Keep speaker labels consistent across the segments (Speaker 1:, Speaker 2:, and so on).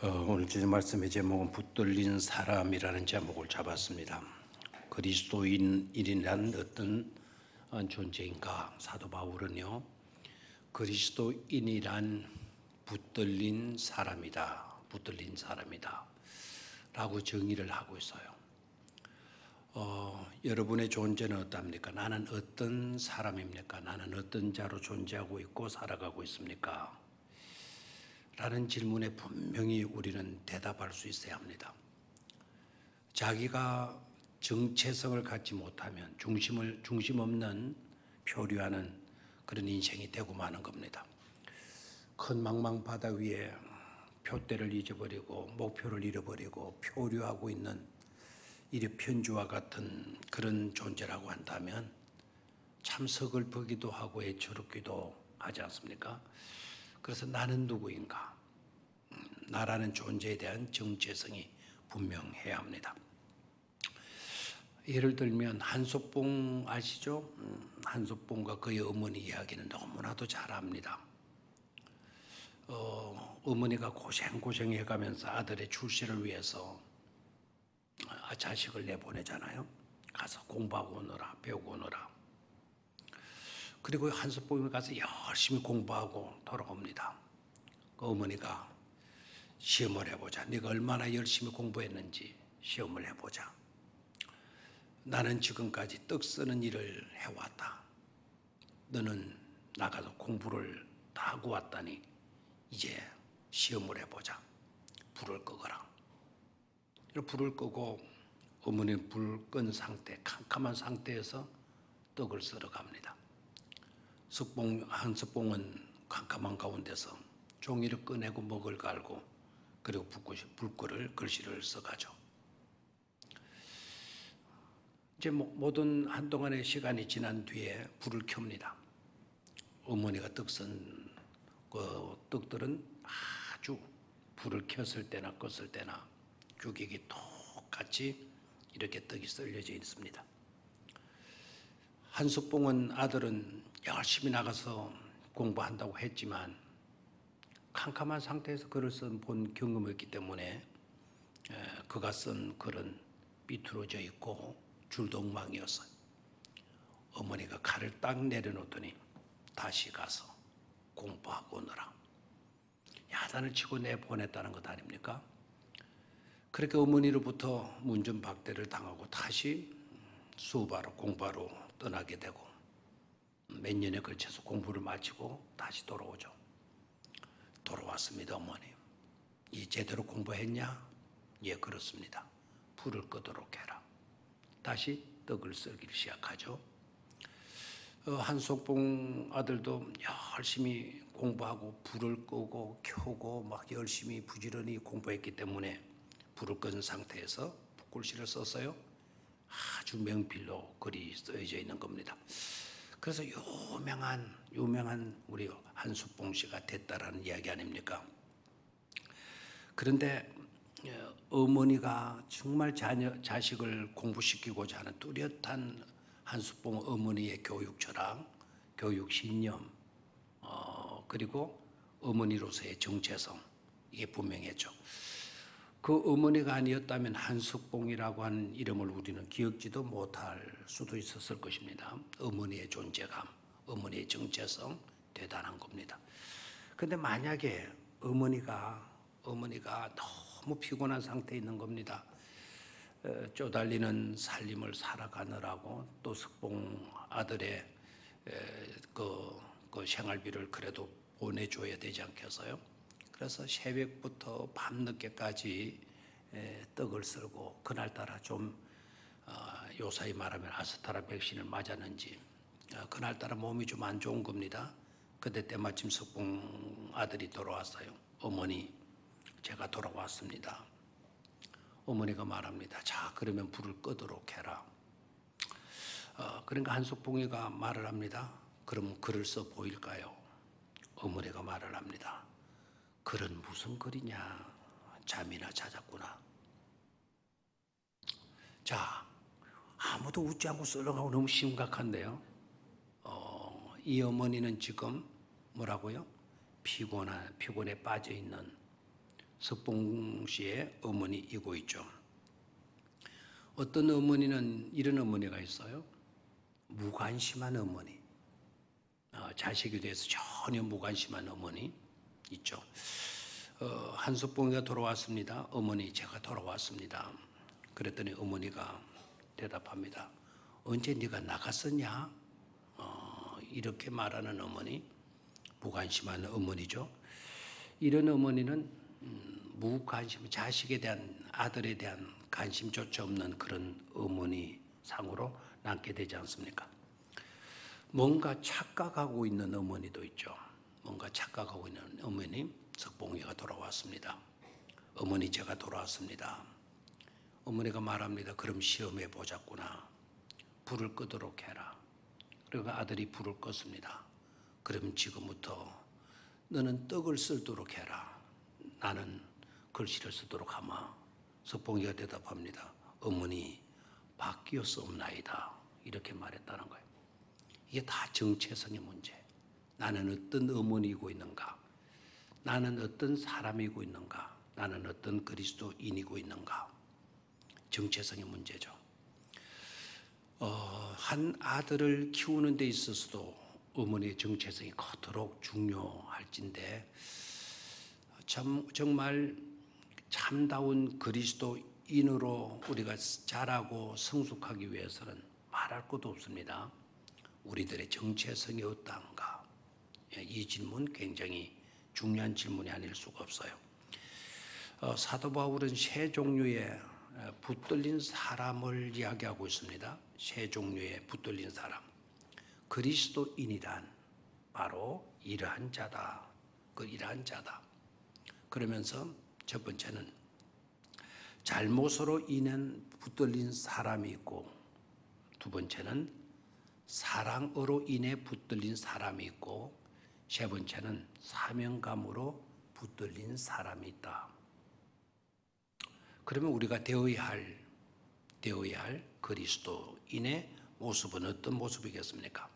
Speaker 1: 오늘 주신 말씀의 제목은 붙들린 사람이라는 제목을 잡았습니다. 그리스도인이란 어떤 존재인가? 사도 바울은요, 그리스도인이란 붙들린 사람이다, 붙들린 사람이다 라고 정의를 하고 있어요. 여러분의 존재는 어떻습니까? 나는 어떤 사람입니까? 나는 어떤 자로 존재하고 있고 살아가고 있습니까? 라는 질문에 분명히 우리는 대답할 수 있어야 합니다. 자기가 정체성을 갖지 못하면 중심 없는 표류하는 그런 인생이 되고 마는 겁니다. 큰 망망 바다 위에 표대를 잊어버리고 목표를 잃어버리고 표류하고 있는 이리 편주와 같은 그런 존재라고 한다면 참 서글프기도 하고 애처롭기도 하지 않습니까? 그래서 나는 누구인가? 나라는 존재에 대한 정체성이 분명해야 합니다. 예를 들면 한솥봉 아시죠? 한솥봉과 그의 어머니 이야기는 너무나도 잘 압니다. 어머니가 고생해가면서 아들의 출세를 위해서 자식을 내보내잖아요. 가서 공부하고 오너라, 배우고 오너라. 그리고 한솥봉에 가서 열심히 공부하고 돌아옵니다. 그 어머니가 시험을 해보자. 네가 얼마나 열심히 공부했는지 시험을 해보자. 나는 지금까지 떡 쓰는 일을 해왔다. 너는 나가서 공부를 다 하고 왔다니 이제 시험을 해보자. 불을 끄거라. 불을 끄고 어머니는 불 끈 상태, 캄캄한 상태에서 떡을 썰어 갑니다. 한석봉은 캄캄한 가운데서 종이를 꺼내고 먹을 갈고 그리고 불 글씨를 써가죠. 이제 모든 한동안의 시간이 지난 뒤에 불을 켭니다. 어머니가 떡선 그 떡들은 아주 불을 켰을 때나 껐을 때나 규격이 똑같이 이렇게 떡이 썰려져 있습니다. 한석봉은 아들은 열심히 나가서 공부한다고 했지만 캄캄한 상태에서 글을 본 경험이 있기 때문에 그가 쓴 글은 삐뚤어져 있고 줄도 엉망이었어요. 어머니가 칼을 딱 내려놓더니 다시 가서 공부하고 오너라. 야단을 치고 내보냈다는 것 아닙니까? 그렇게 어머니로부터 문전박대를 당하고 다시 수업하러 공부하러 떠나게 되고 몇 년에 걸쳐서 공부를 마치고 다시 돌아오죠. 돌아왔습니다. 어머니. 이 제대로 공부했냐? 예, 그렇습니다. 불을 끄도록 해라. 다시 떡을 썰기 시작하죠. 한석봉 아들도 열심히 공부하고 불을 끄고 켜고 막 열심히 부지런히 공부했기 때문에 불을 끈 상태에서 붓글씨를 썼어요. 아주 명필로 글이 쓰여져 있는 겁니다. 그래서 유명한 우리 한석봉 씨가 됐다라는 이야기 아닙니까? 그런데 어머니가 정말 자식을 공부시키고자 하는 뚜렷한 한석봉 어머니의 교육 철학, 교육 신념, 그리고 어머니로서의 정체성, 이게 분명했죠. 그 어머니가 아니었다면 한석봉이라고 하는 이름을 우리는 기억지도 못할 수도 있었을 것입니다. 어머니의 존재감, 어머니의 정체성 대단한 겁니다. 그런데 만약에 어머니가 너무 피곤한 상태에 있는 겁니다. 쪼달리는 살림을 살아가느라고 또 석봉 아들의 그 생활비를 그래도 보내줘야 되지 않겠어요? 그래서 새벽부터 밤늦게까지 떡을 썰고 그날따라 좀 요사이 말하면 아스타라 백신을 맞았는지 그날따라 몸이 좀 안 좋은 겁니다. 그때 때마침 석봉 아들이 돌아왔어요. 어머니, 제가 돌아왔습니다. 어머니가 말합니다. 자, 그러면 불을 끄도록 해라. 그러니까 한석봉이가 말을 합니다. 그럼 글을 써 보일까요? 어머니가 말을 합니다. 글은 무슨 글이냐? 잠이나 자자꾸나. 자, 아무도 웃지 않고 썰어가고 너무 심각한데요. 이 어머니는 지금 뭐라고요? 피곤에 빠져 있는 석봉 씨의 어머니이고 있죠. 어떤 어머니는 이런 어머니가 있어요. 무관심한 어머니, 자식에 대해서 전혀 무관심한 어머니 있죠. 한석봉이가 돌아왔습니다. 어머니, 제가 돌아왔습니다. 그랬더니 어머니가 대답합니다. 언제 네가 나갔었냐? 이렇게 말하는 어머니, 무관심한 어머니죠. 이런 어머니는 무관심, 자식에 대한, 아들에 대한 관심조차 없는 그런 어머니 상으로 남게 되지 않습니까? 뭔가 착각하고 있는 어머니도 있죠. 뭔가 착각하고 있는 어머니, 석봉이가 돌아왔습니다. 어머니, 제가 돌아왔습니다. 어머니가 말합니다. 그럼 시험해 보자꾸나. 불을 끄도록 해라. 그리고 아들이 불을 껐습니다. 그럼 지금부터 너는 떡을 썰도록 해라. 나는 글씨를 쓰도록 하마. 석봉이가 대답합니다. 어머니, 바뀌었사옵나이다. 이렇게 말했다는 거예요. 이게 다 정체성의 문제. 나는 어떤 어머니이고 있는가? 나는 어떤 사람이고 있는가? 나는 어떤 그리스도인이고 있는가? 정체성의 문제죠. 한 아들을 키우는 데 있어서도 어머니의 정체성이 그토록 중요할진데 정말 참다운 그리스도인으로 우리가 자라고 성숙하기 위해서는 말할 것도 없습니다. 우리들의 정체성이 어떠한가? 이 질문 굉장히 중요한 질문이 아닐 수가 없어요. 사도 바울은 세 종류의 붙들린 사람을 이야기하고 있습니다. 세 종류의 붙들린 사람. 그리스도인이란 바로 이러한 자다. 이러한 자다. 그러면서 첫 번째는 잘못으로 인한 붙들린 사람이 있고, 두 번째는 사랑으로 인해 붙들린 사람이 있고, 세 번째는 사명감으로 붙들린 사람이 있다. 그러면 우리가 되어야 할 그리스도인의 모습은 어떤 모습이겠습니까?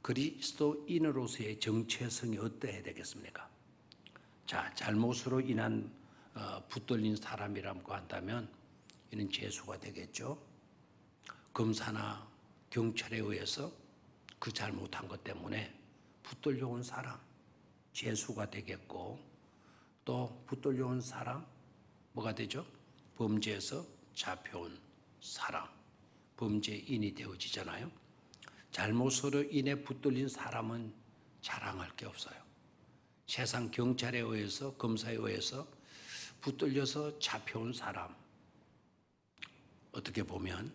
Speaker 1: 그리스도인으로서의 정체성이 어떠해야 되겠습니까? 자, 잘못으로 인한 붙들린 사람이라고 한다면 이는 죄수가 되겠죠. 검사나 경찰에 의해서 그 잘못한 것 때문에 붙들려온 사람, 죄수가 되겠고, 또 붙들려온 사람, 뭐가 되죠? 범죄에서 잡혀온 사람, 범죄인이 되어지잖아요. 잘못으로 인해 붙들린 사람은 자랑할 게 없어요. 세상 경찰에 의해서, 검사에 의해서 붙들려서 잡혀온 사람, 어떻게 보면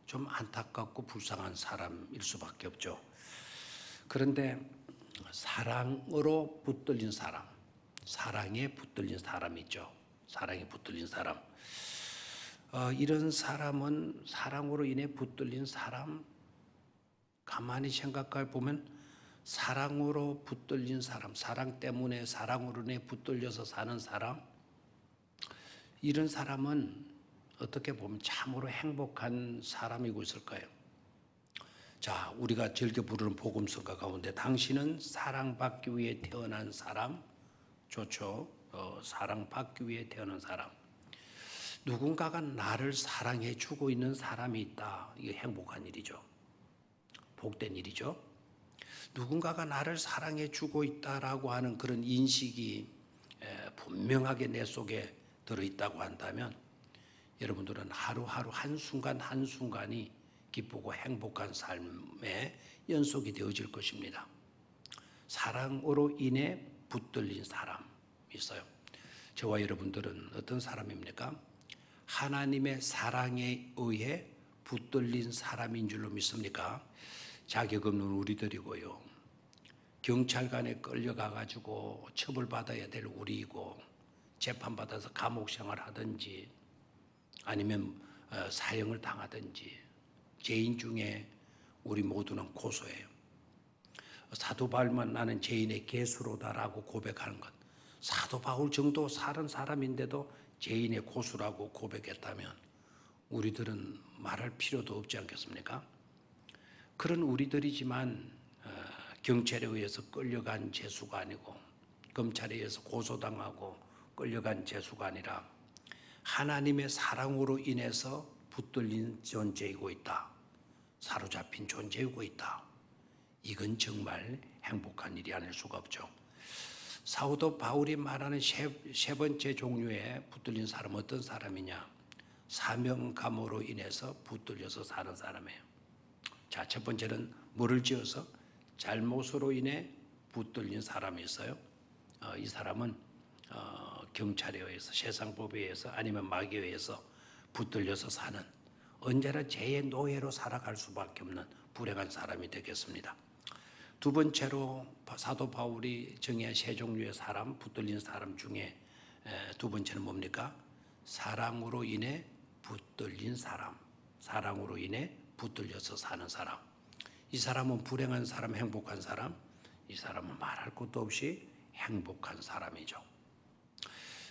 Speaker 1: 좀 안타깝고 불쌍한 사람일 수밖에 없죠. 그런데 사랑으로 붙들린 사람, 사랑에 붙들린 사람이 있죠. 사랑에 붙들린 사람. 이런 사람은 사랑으로 인해 붙들린 사람, 가만히 생각해 보면 사랑으로 붙들린 사람, 사랑 때문에 사랑으로 인해 붙들려서 사는 사람, 이런 사람은 어떻게 보면 참으로 행복한 사람이고 있을까요? 자, 우리가 즐겨 부르는 복음성가 가운데 당신은 사랑받기 위해 태어난 사람, 좋죠. 사랑받기 위해 태어난 사람. 누군가가 나를 사랑해 주고 있는 사람이 있다. 이게 행복한 일이죠. 복된 일이죠. 누군가가 나를 사랑해 주고 있다라고 하는 그런 인식이 분명하게 내 속에 들어있다고 한다면 여러분들은 하루하루 한순간 한순간이 기쁘고 행복한 삶의 연속이 되어질 것입니다. 사랑으로 인해 붙들린 사람이 있어요. 저와 여러분들은 어떤 사람입니까? 하나님의 사랑에 의해 붙들린 사람인 줄로 믿습니까? 자격 없는 우리들이고요. 경찰관에 끌려가가지고 처벌받아야 될 우리이고, 재판받아서 감옥 생활하든지 아니면 사형을 당하든지, 죄인 중에 우리 모두는 고소해요. 사도 바울만 나는 죄인의 개수로다라고 고백하는 것, 사도 바울 정도 사는 사람인데도 죄인의 고수라고 고백했다면 우리들은 말할 필요도 없지 않겠습니까? 그런 우리들이지만 경찰에 의해서 끌려간 죄수가 아니고, 검찰에 의해서 고소당하고 끌려간 죄수가 아니라 하나님의 사랑으로 인해서 붙들린 존재이고 있다. 사로잡힌 존재이고 있다. 이건 정말 행복한 일이 아닐 수가 없죠. 사도 바울이 말하는 세 번째 종류의 붙들린 사람은 어떤 사람이냐? 사명감으로 인해서 붙들려서 사는 사람이에요. 자, 첫 번째는 뭐를 지어서 잘못으로 인해 붙들린 사람이 있어요. 이 사람은 경찰에 의해서, 세상법에 의해서 아니면 마귀에 의해서 붙들려서 사는, 언제나 죄의 노예로 살아갈 수밖에 없는 불행한 사람이 되겠습니다. 두 번째로 사도 바울이 정의한 세 종류의 사람, 붙들린 사람 중에 두 번째는 뭡니까? 사랑으로 인해 붙들린 사람, 사랑으로 인해 붙들려서 사는 사람. 이 사람은 불행한 사람, 행복한 사람, 이 사람은 말할 것도 없이 행복한 사람이죠.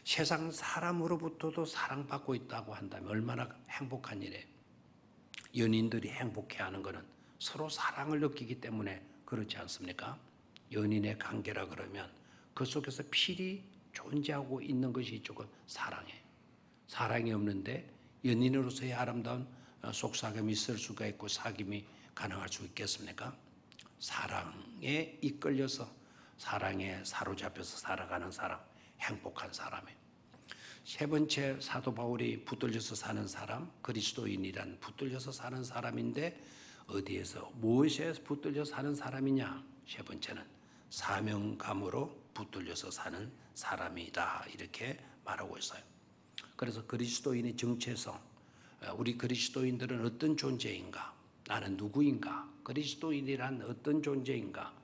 Speaker 1: 세상 사람으로부터도 사랑받고 있다고 한다면 얼마나 행복한 일이에요. 연인들이 행복해하는 것은 서로 사랑을 느끼기 때문에 그렇지 않습니까? 연인의 관계라 그러면 그 속에서 필히 존재하고 있는 것이 조금 사랑이에요. 사랑이 없는데 연인으로서의 아름다운 속삭임이 있을 수가 있고 사귐이 가능할 수 있겠습니까? 사랑에 이끌려서 사랑에 사로잡혀서 살아가는 사람, 행복한 사람이에요. 세 번째 사도 바울이 붙들려서 사는 사람, 그리스도인이란 붙들려서 사는 사람인데 어디에서 무엇에 붙들려 사는 사람이냐? 세 번째는 사명감으로 붙들려서 사는 사람이다, 이렇게 말하고 있어요. 그래서 그리스도인의 정체성, 우리 그리스도인들은 어떤 존재인가? 나는 누구인가? 그리스도인이란 어떤 존재인가?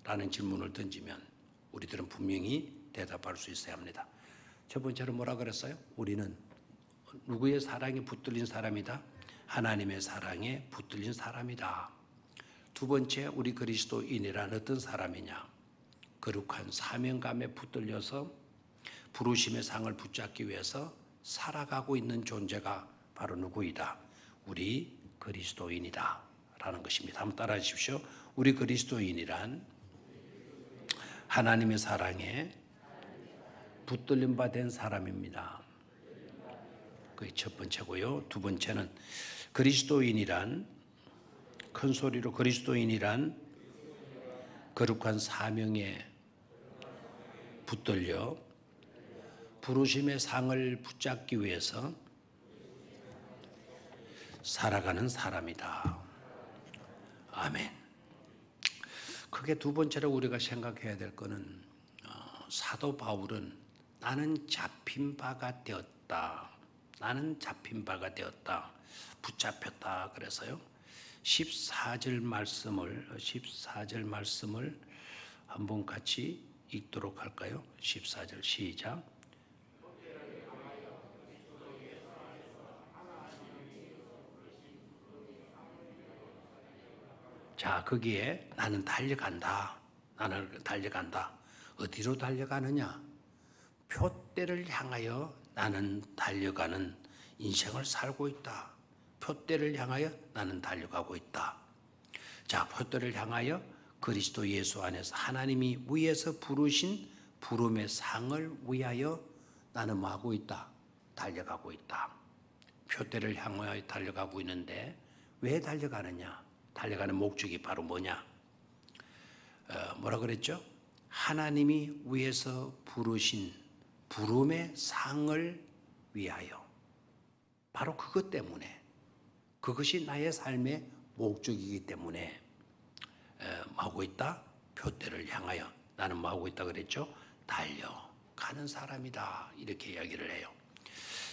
Speaker 1: 라는 질문을 던지면 우리들은 분명히 대답할 수 있어야 합니다. 첫 번째로 뭐라 그랬어요? 우리는 누구의 사랑에 붙들린 사람이다? 하나님의 사랑에 붙들린 사람이다. 두 번째, 우리 그리스도인이란 어떤 사람이냐? 거룩한 사명감에 붙들려서 부르심의 상을 붙잡기 위해서 살아가고 있는 존재가 바로 누구이다? 우리 그리스도인이다 라는 것입니다. 한번 따라해 주십시오. 우리 그리스도인이란 하나님의 사랑에 붙들림 바 된 사람입니다. 그게 첫 번째고요. 두 번째는 그리스도인이란, 큰 소리로 그리스도인이란 거룩한 사명에 붙들려 부르심의 상을 붙잡기 위해서 살아가는 사람이다. 아멘. 크게 두 번째로 우리가 생각해야 될 것은 사도 바울은 나는 잡힌 바가 되었다. 나는 잡힌 바가 되었다. 붙잡혔다. 그래서요. 14절 말씀을 한번 같이 읽도록 할까요? 14절 시작. 자, 거기에 나는 달려간다. 나는 달려간다. 어디로 달려가느냐? 표대를 향하여 나는 달려가는 인생을 살고 있다. 표대를 향하여 나는 달려가고 있다. 자, 표대를 향하여 그리스도 예수 안에서 하나님이 위에서 부르신 부름의 상을 위하여 나는 뭐 하고 있다? 달려가고 있다. 표대를 향하여 달려가고 있는데 왜 달려가느냐? 달려가는 목적이 바로 뭐냐? 뭐라 그랬죠? 하나님이 위에서 부르신 부름의 상을 위하여. 바로 그것 때문에, 그것이 나의 삶의 목적이기 때문에 뭐 하고 있다? 표대를 향하여 나는 뭐 하고 있다 그랬죠? 달려가는 사람이다, 이렇게 이야기를 해요.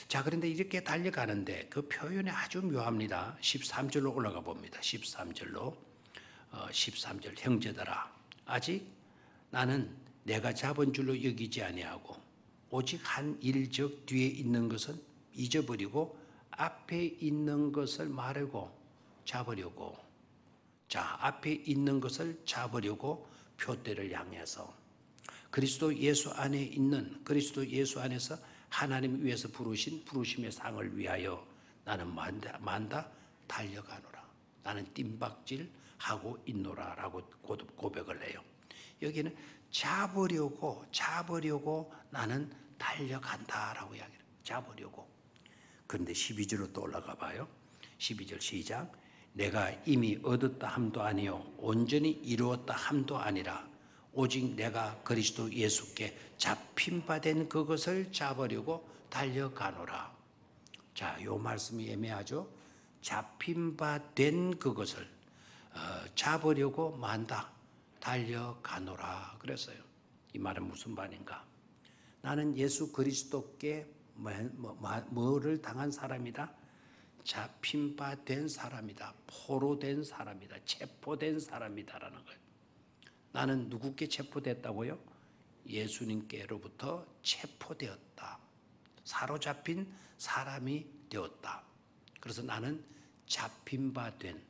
Speaker 1: 자, 그런데 이렇게 달려가는데 그 표현이 아주 묘합니다. 13절로 올라가 봅니다. 13절로 13절 형제들아, 아직 나는 내가 잡은 줄로 여기지 아니하고 오직 한 일적 뒤에 있는 것은 잊어버리고 앞에 있는 것을 말하고 잡으려고. 자, 앞에 있는 것을 잡으려고 표대를 향해서 그리스도 예수 안에 있는, 그리스도 예수 안에서 하나님 위에서 부르신 부르심의 상을 위하여 나는 만다 달려가노라. 나는 뜀박질하고 있노라 라고 고백을 해요. 여기는 잡으려고 나는 달려간다라고 이야기를 잡으려고. 그런데 12절로 또 올라가 봐요. 12절 시작. 내가 이미 얻었다 함도 아니요 온전히 이루었다 함도 아니라 오직 내가 그리스도 예수께 잡힌 바 된 그것을 잡으려고 달려가노라. 자, 요 말씀이 애매하죠. 잡힌 바 된 그것을 잡으려고 만다 달려가노라 그랬어요. 이 말은 무슨 말인가? 나는 예수 그리스도께 뭐를 당한 사람이다? 잡힌 바 된 사람이다. 포로된 사람이다. 체포된 사람이다라는 걸. 나는 누구께 체포됐다고요? 예수님께로부터 체포되었다. 사로잡힌 사람이 되었다. 그래서 나는 잡힌 바 된,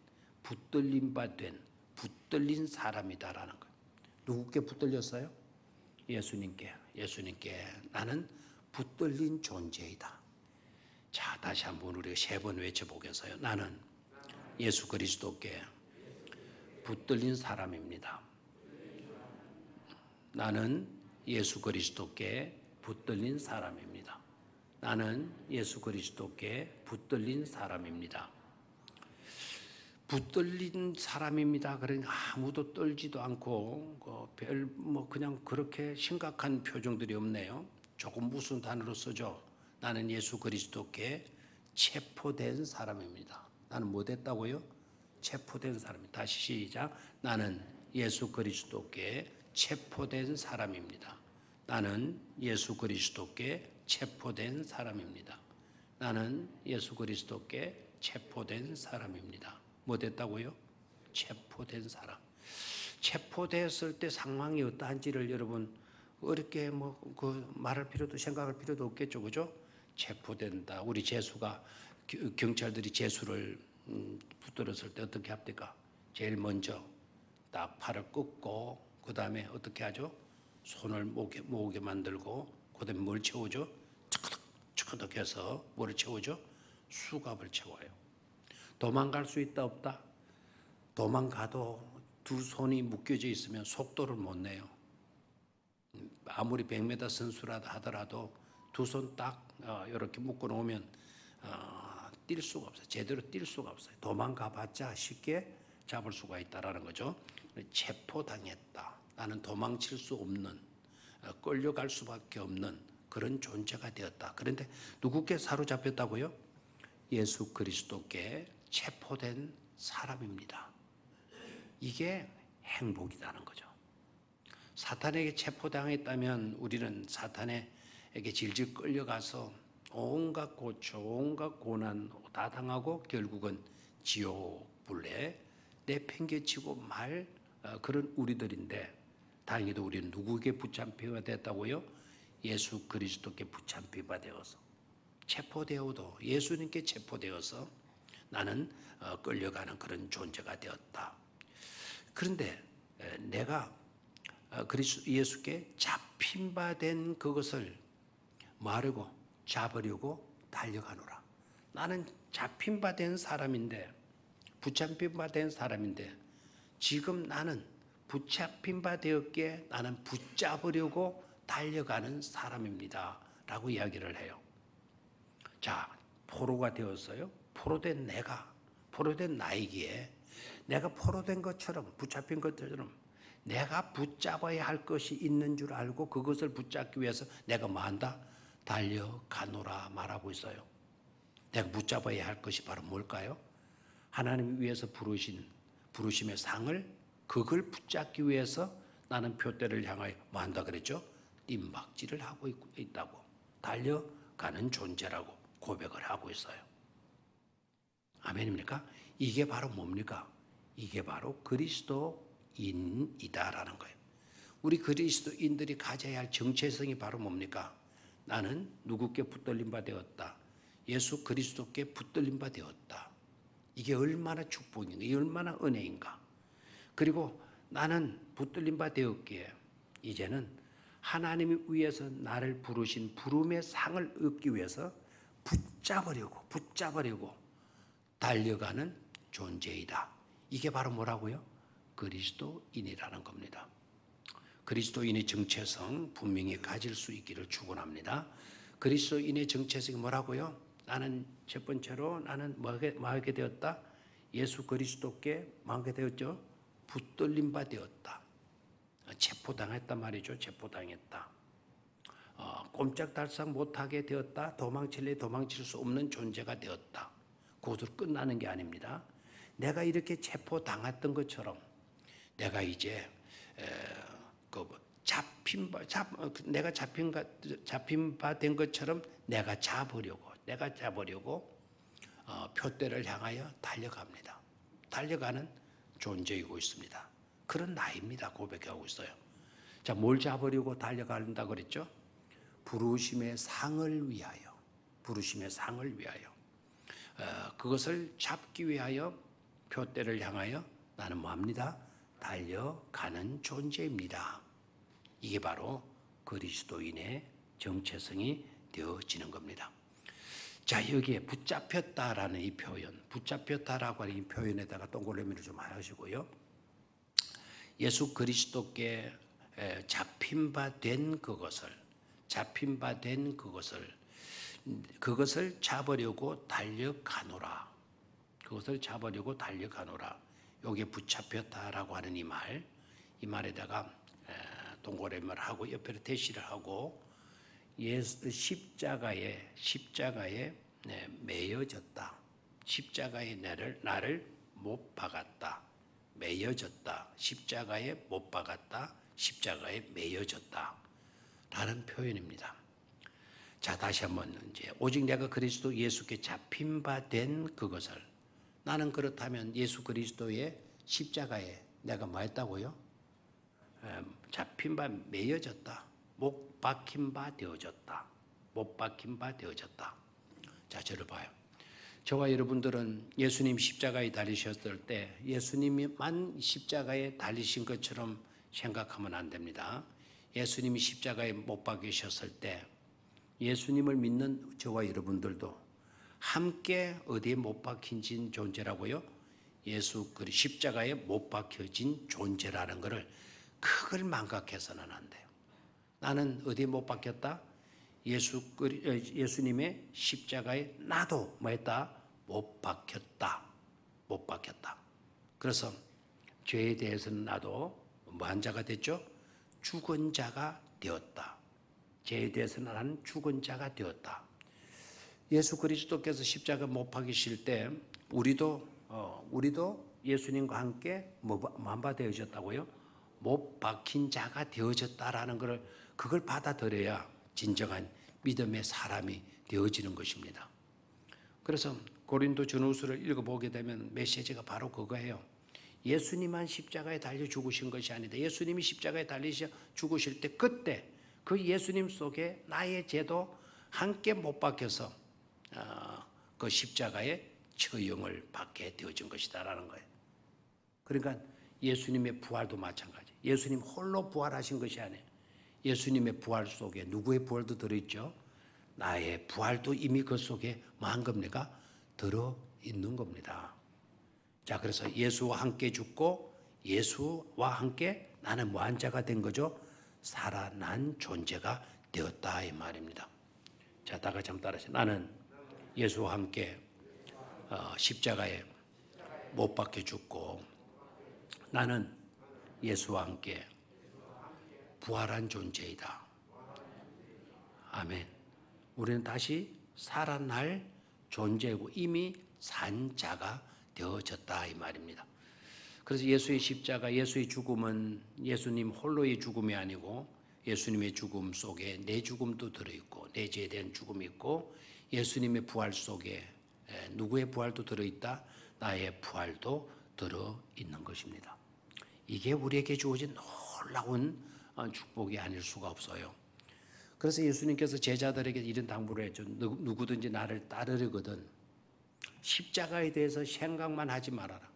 Speaker 1: 붙들린 바 된, 붙들린 사람이다라는 걸. 누구께 붙들렸어요? 예수님께. 예수님께 나는 붙들린 존재이다. 자, 다시 한번 우리 3번 외쳐보겠어요. 나는 예수 그리스도께 붙들린 사람입니다. 나는 예수 그리스도께 붙들린 사람입니다. 나는 예수 그리스도께 붙들린 사람입니다. 붙들린 사람입니다. 그러니 아무도 떨지도 않고 그냥 그렇게 심각한 표정들이 없네요. 조금 무슨 단어로 쓰죠? 나는 예수 그리스도께 체포된 사람입니다. 나는 뭐 됐다고요? 체포된 사람입니다. 다시 시작. 나는 예수 그리스도께 체포된 사람입니다. 나는 예수 그리스도께 체포된 사람입니다. 나는 예수 그리스도께 체포된 사람입니다. 뭐 됐다고요? 체포된 사람. 체포됐을 때 상황이 어떠한지를 여러분 어렵게 말할 필요도 생각할 필요도 없겠죠, 그죠? 체포된다. 우리 재수가 경찰들이 재수를 붙들었을 때 어떻게 합니까? 제일 먼저 딱 팔을 꺾고 그 다음에 어떻게 하죠? 손을 모으게 만들고 그 다음에 뭘 채우죠? 척척 해서 뭐를 채우죠? 수갑을 채워요. 도망갈 수 있다 없다? 도망가도 두 손이 묶여져 있으면 속도를 못 내요. 아무리 100m 선수라도 하더라도 두 손 딱 이렇게 묶어 놓으면 뛸 수가 없어요. 제대로 뛸 수가 없어요. 도망가 봤자 쉽게 잡을 수가 있다라는 거죠. 체포당했다. 나는 도망칠 수 없는, 끌려갈 수밖에 없는 그런 존재가 되었다. 그런데 누구께 사로잡혔다고요? 예수 그리스도께 체포된 사람입니다. 이게 행복이라는 거죠. 사탄에게 체포당했다면 우리는 사탄에게 질질 끌려가서 온갖 고초, 온갖 고난 다 당하고 결국은 지옥 불에 내팽개치고 말 그런 우리들인데 다행히도 우리는 누구에게 붙잡히가 됐다고요? 예수 그리스도께 붙잡히가 되어서 체포되어도 예수님께 체포되어서 나는 끌려가는 그런 존재가 되었다. 그런데 내가 예수께 잡힌 바 된 그것을 말하고 잡으려고 달려가노라. 나는 잡힌 바 된 사람인데 붙잡힌 바 된 사람인데 지금 나는 붙잡힌 바 되었기에 나는 붙잡으려고 달려가는 사람입니다 라고 이야기를 해요. 자, 포로가 되었어요. 포로된 내가, 포로된 나이기에 내가 포로된 것처럼 붙잡힌 것처럼 내가 붙잡아야 할 것이 있는 줄 알고 그것을 붙잡기 위해서 내가 뭐 한다? 달려가노라 말하고 있어요. 내가 붙잡아야 할 것이 바로 뭘까요? 하나님이 위해서 부르심의 상을 그걸 붙잡기 위해서 나는 표대를 향하여 뭐 한다 그랬죠? 뜀박질을 하고 있다고. 달려가는 존재라고 고백을 하고 있어요. 아멘입니까? 이게 바로 뭡니까? 이게 바로 그리스도인이다라는 거예요. 우리 그리스도인들이 가져야 할 정체성이 바로 뭡니까? 나는 누구께 붙들린 바 되었다. 예수 그리스도께 붙들린 바 되었다. 이게 얼마나 축복인가, 이게 얼마나 은혜인가. 그리고 나는 붙들린 바 되었기에 이제는 하나님이 위해서 나를 부르신 부름의 상을 얻기 위해서 붙잡으려고 달려가는 존재이다. 이게 바로 뭐라고요? 그리스도인이라는 겁니다. 그리스도인의 정체성 분명히 가질 수 있기를 축원합니다. 그리스도인의 정체성이 뭐라고요? 나는 첫 번째로 나는 뭐하게 되었다? 예수 그리스도께 뭐하게 되었죠? 붙들림 바 되었다. 체포당했단 말이죠. 체포당했다. 꼼짝달싹 못하게 되었다. 도망칠래 도망칠 수 없는 존재가 되었다. 그것으로 끝나는 게 아닙니다. 내가 이렇게 체포당했던 것처럼 내가 이제 내가 잡힌 바 된 것처럼 내가 잡으려고 표대를 향하여 달려갑니다. 달려가는 존재이고 있습니다. 그런 나이입니다. 고백하고 있어요. 자, 뭘 잡으려고 달려간다 그랬죠? 부르심의 상을 위하여. 부르심의 상을 위하여. 그것을 잡기 위하여 표대를 향하여 나는 뭐합니다? 달려가는 존재입니다. 이게 바로 그리스도인의 정체성이 되어지는 겁니다. 자, 여기에 붙잡혔다라는 이 표현, 붙잡혔다라고 하는 이 표현에다가 동그라미를 좀 하시고요. 예수 그리스도께 잡힌 바 된 그것을 잡으려고 달려가노라. 그것을 잡으려고 달려가노라. 여기에 붙잡혔다라고 하는 이 말에다가 동그라미를 하고 옆에 대시를 하고 십자가에 매여졌다. 십자가에 나를 못 박았다. 매여졌다. 십자가에 못 박았다. 십자가에 매여졌다. 라는 표현입니다. 자, 다시 한번 이제 오직 내가 그리스도 예수께 잡힌 바 된 그것을 나는 그렇다면 예수 그리스도의 십자가에 내가 뭐 했다고요? 잡힌 바 매여졌다. 못 박힌 바 되어졌다. 못 박힌 바 되어졌다. 자, 저를 봐요. 저와 여러분들은 예수님 십자가에 달리셨을 때 예수님만 십자가에 달리신 것처럼 생각하면 안 됩니다. 예수님이 십자가에 못 박히셨을 때 예수님을 믿는 저와 여러분들도 함께 어디에 못 박힌 존재라고요? 예수 그리스도 십자가에 못 박혀진 존재라는 것을 그걸 망각해서는 안 돼요. 나는 어디에 못 박혔다? 예수님의 십자가에 나도 뭐했다? 못 박혔다. 못 박혔다. 그래서 죄에 대해서는 나도 뭐한 자가 됐죠? 죽은 자가 되었다. 죄에 대해서는 나는 죽은 자가 되었다. 예수 그리스도께서 십자가 못 박히실 때 우리도 예수님과 함께 뭐한 바 되어졌다고요? 못 박힌 자가 되어졌다라는 그걸 받아들여야 진정한 믿음의 사람이 되어지는 것입니다. 그래서 고린도 전후서를 읽어보게 되면 메시지가 바로 그거예요. 예수님만 십자가에 달려 죽으신 것이 아니다. 예수님이 십자가에 달리셔 죽으실 때 그때 그 예수님 속에 나의 죄도 함께 못 박혀서 그 십자가의 처형을 받게 되어진 것이다라는 거예요. 그러니까 예수님의 부활도 마찬가지. 예수님 홀로 부활하신 것이 아니에요. 예수님의 부활 속에 누구의 부활도 들어있죠? 나의 부활도 이미 그 속에 뭐한 겁니까? 들어있는 겁니다. 자, 그래서 예수와 함께 죽고 예수와 함께 나는 뭐한 자가 된 거죠? 살아난 존재가 되었다 이 말입니다. 자, 다 같이 한번 따라하세요. 나는 예수와 함께 십자가에 못 박혀 죽고 나는 예수와 함께 부활한 존재이다. 아멘. 우리는 다시 살아날 존재고 이미 산 자가 되어졌다 이 말입니다. 그래서 예수의 십자가, 예수의 죽음은 예수님 홀로의 죽음이 아니고 예수님의 죽음 속에 내 죽음도 들어있고 내 죄에 대한 죽음이 있고 예수님의 부활 속에 누구의 부활도 들어있다? 나의 부활도 들어있는 것입니다. 이게 우리에게 주어진 놀라운 축복이 아닐 수가 없어요. 그래서 예수님께서 제자들에게 이런 당부를 했죠. 누구든지 나를 따르려거든 십자가에 대해서 생각만 하지 말아라.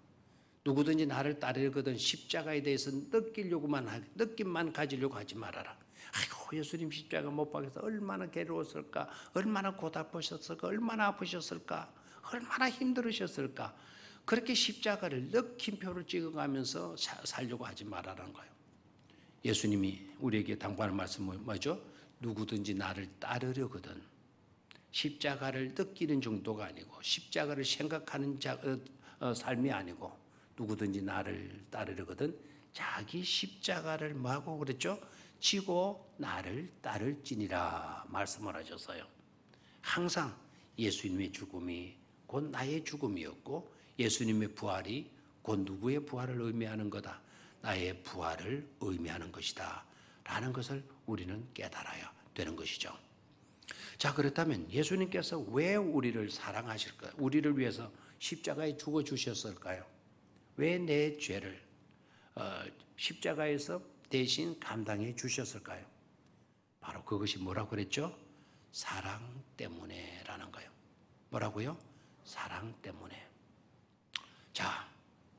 Speaker 1: 누구든지 나를 따르거든 십자가에 대해서 느낌만 가지려고 하지 말아라. 아이고, 예수님 십자가 못 박혀서 얼마나 괴로웠을까, 얼마나 고달프셨을까, 얼마나 아프셨을까, 얼마나 힘들으셨을까. 그렇게 십자가를 느낌표를 찍어가면서 살려고 하지 말아라는 거예요. 예수님이 우리에게 당부하는 말씀은 뭐죠? 누구든지 나를 따르려거든 십자가를 느끼는 정도가 아니고 십자가를 생각하는 삶이 아니고 누구든지 나를 따르려거든 자기 십자가를 뭐하고 그랬죠? 지고 나를 따를지니라 말씀을 하셨어요. 항상 예수님의 죽음이 곧 나의 죽음이었고 예수님의 부활이 곧 누구의 부활을 의미하는 거다. 나의 부활을 의미하는 것이다. 라는 것을 우리는 깨달아야 되는 것이죠. 자, 그렇다면 예수님께서 왜 우리를 사랑하실까요? 우리를 위해서 십자가에 죽어 주셨을까요? 왜 내 죄를 십자가에서 대신 감당해 주셨을까요? 바로 그것이 뭐라고 그랬죠? 사랑 때문에라는 거예요. 뭐라고요? 사랑 때문에. 자,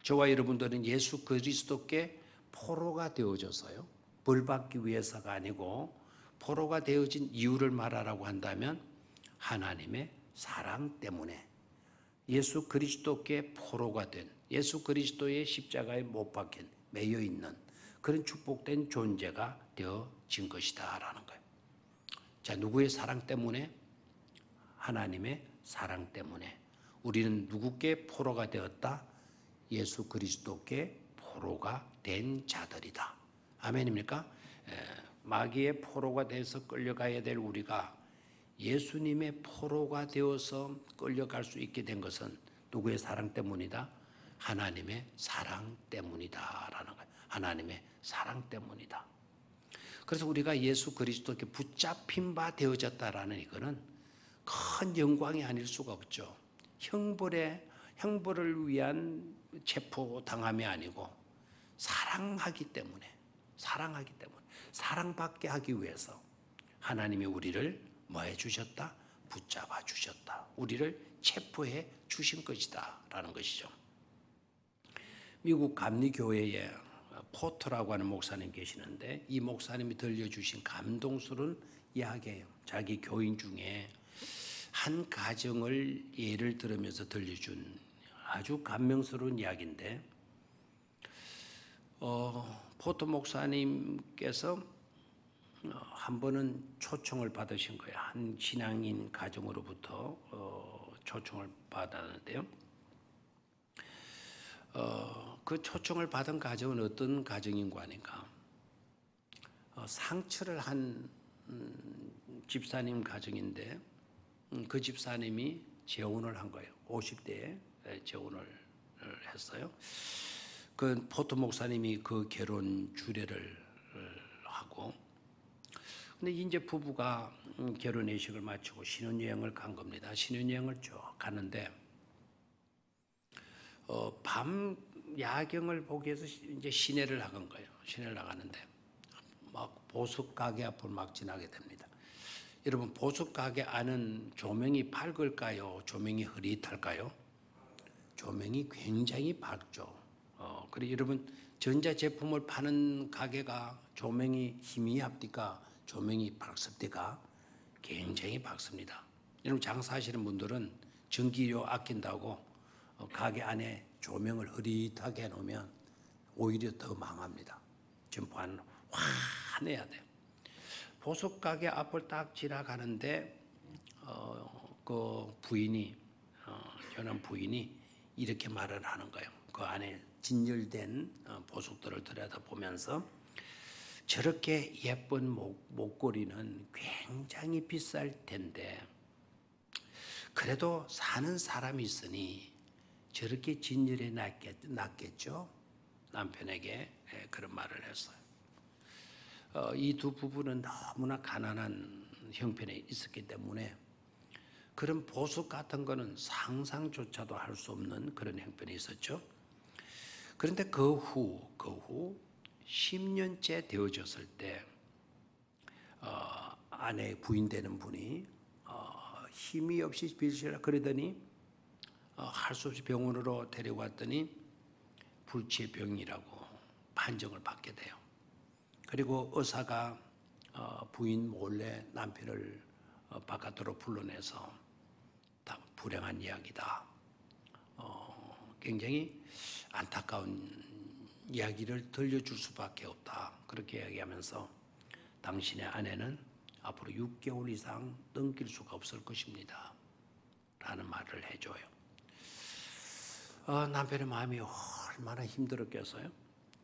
Speaker 1: 저와 여러분들은 예수 그리스도께 포로가 되어져서요. 벌 받기 위해서가 아니고 포로가 되어진 이유를 말하라고 한다면 하나님의 사랑 때문에 예수 그리스도께 포로가 된 예수 그리스도의 십자가에 못 박힌 매여 있는 그런 축복된 존재가 되어진 것이다라는 거예요. 자, 누구의 사랑 때문에? 하나님의 사랑 때문에 우리는 누구께 포로가 되었다? 예수 그리스도께 포로가 된 자들이다. 아멘입니까? 마귀의 포로가 돼서 끌려가야 될 우리가 예수님의 포로가 되어서 끌려갈 수 있게 된 것은 누구의 사랑 때문이다? 하나님의 사랑 때문이다라는 거예요. 하나님의 사랑 때문이다. 그래서 우리가 예수 그리스도께 붙잡힌 바 되어졌다라는 이거는 큰 영광이 아닐 수가 없죠. 형벌을 위한 체포 당함이 아니고 사랑하기 때문에 사랑받게 하기 위해서 하나님이 우리를 뭐 해주셨다? 붙잡아 주셨다. 우리를 체포해 주신 것이다 라는 것이죠. 미국 감리교회에 포터라고 하는 목사님 계시는데 이 목사님이 들려주신 감동스러운 이야기예요. 자기 교인 중에 한 가정을 예를 들으면서 들려준 아주 감명스러운 이야기인데 포터 목사님께서 한 번은 초청을 받으신 거예요. 한 신앙인 가정으로부터 초청을 받았는데요. 그 초청을 받은 가정은 어떤 가정인가 하니까 상처를 한 집사님 가정인데 그 집사님이 재혼을 한 거예요. 50대에 재혼을 했어요. 그 포터 목사님이 그 결혼 주례를 하고 근데 이제 부부가 결혼 예식을 마치고 신혼여행을 간 겁니다. 신혼여행을 쭉 가는데 밤 야경을 보기 위해서 이제 시내를 나간 거예요. 시내를 나가는데 막 보석 가게 앞을 막 지나게 됩니다. 여러분 보석 가게 안은 조명이 밝을까요? 조명이 흐릿할까요? 조명이 굉장히 밝죠. 그리고 여러분 전자제품을 파는 가게가 조명이 희미합니까? 조명이 밝습니까? 굉장히 밝습니다. 여러분 장사하시는 분들은 전기료 아낀다고 가게 안에 조명을 흐릿하게 해놓으면 오히려 더 망합니다. 전부 환해야 돼요. 보석 가게 앞을 딱 지나가는데 그 부인이 현한 부인이 이렇게 말을 하는 거예요. 그 안에 진열된 보석들을 들여다보면서 저렇게 예쁜 목걸이는 굉장히 비쌀 텐데 그래도 사는 사람이 있으니 저렇게 진열해 놨겠죠? 남편에게 그런 말을 했어요. 이 두 부부는 너무나 가난한 형편에 있었기 때문에 그런 보석 같은 거는 상상조차도 할 수 없는 그런 형편이 있었죠. 그런데 그 후 10년째 되어졌을 때 아내 부인 되는 분이 힘이 없이 빌시라 그러더니 할 수 없이 병원으로 데려왔더니 불치병이라고 판정을 받게 돼요. 그리고 의사가 부인 몰래 남편을 바깥으로 불러내서 다 불행한 이야기다. 굉장히 안타까운 이야기를 들려줄 수밖에 없다. 그렇게 이야기하면서 당신의 아내는 앞으로 6개월 이상 넘길 수가 없을 것입니다. 라는 말을 해줘요. 남편의 마음이 얼마나 힘들었겠어요?